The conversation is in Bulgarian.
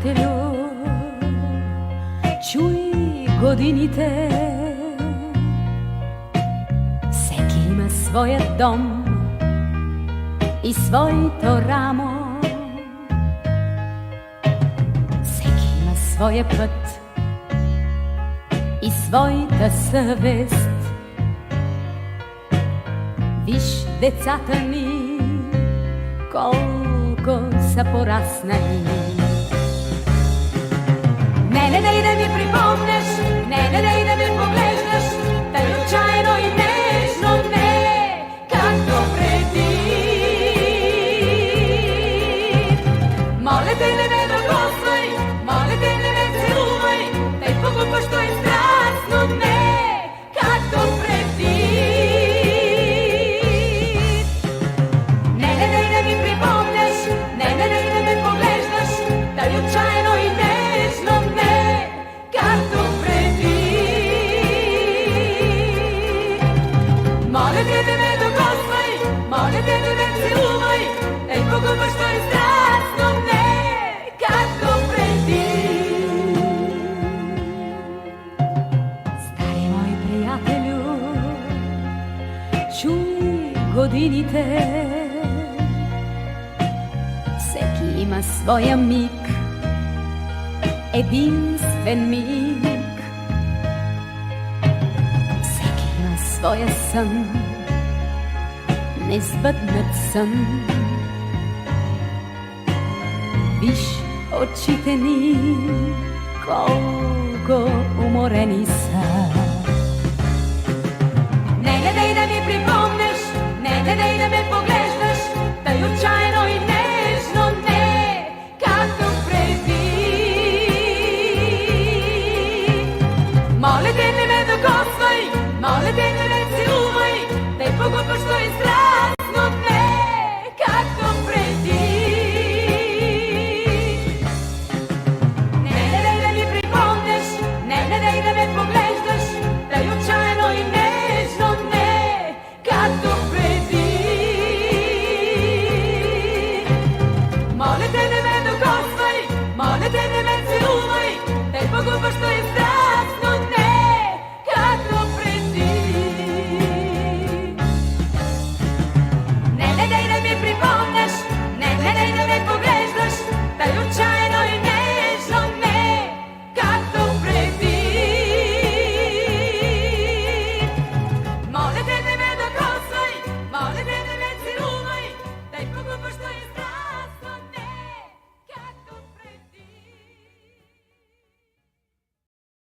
приятелю, чуй годините. Всеки има своя дом и своето рамо. Всеки има своя път и своята съвест. Виж децата ни, колко са пораснали. Не дай да ми припомняш, не дай да ме поглеждаш, тъй отчаяно и нежно, не както преди. Моля те, не ме докосвай, моля те, не ме целувай, тъй погубващо и страстно, не както преди. Не дай да ми припомняш, не дай да ме поглеждаш, тъй отчаяно и нежно, не както преди. Моля те, не ме докосвай, моля те, не ме целувай, тъй погубващо и страстно, не както преди. Стари мой приятелю, чуй годините. Всеки има своя миг, единствен миг. Всеки има своя сън, несбъднат сън. Виж очите ни, колко уморени са.